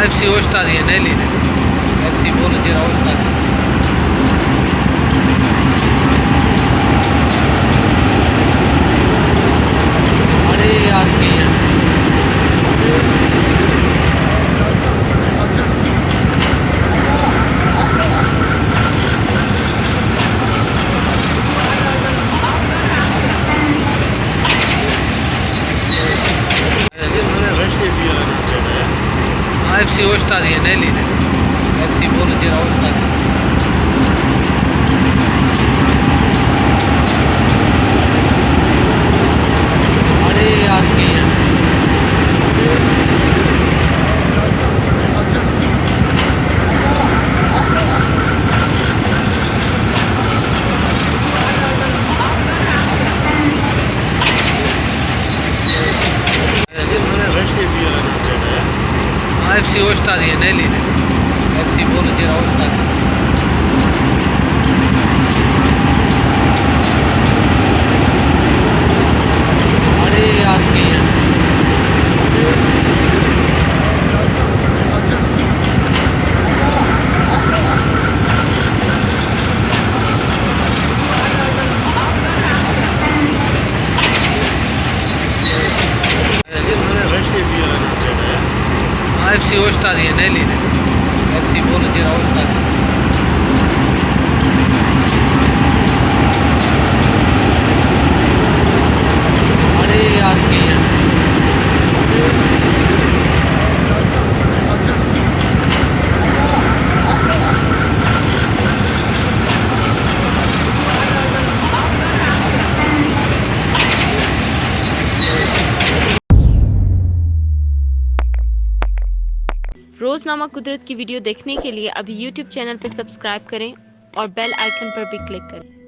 FC o stadio Nelly, FC Bologna o stadio. अरे यार के FC o stadio Nelly, FC Bologna o stadio. अरे यार के FC o stadio Nelly, FC Bologna o stadio. अरे यार के FC o stadio Nelly, FC Bologna o stadio. अरे यार के रोजनामा कुदरत की वीडियो देखने के लिए अभी YouTube चैनल पर सब्सक्राइब करें और बेल आइकन पर भी क्लिक करें।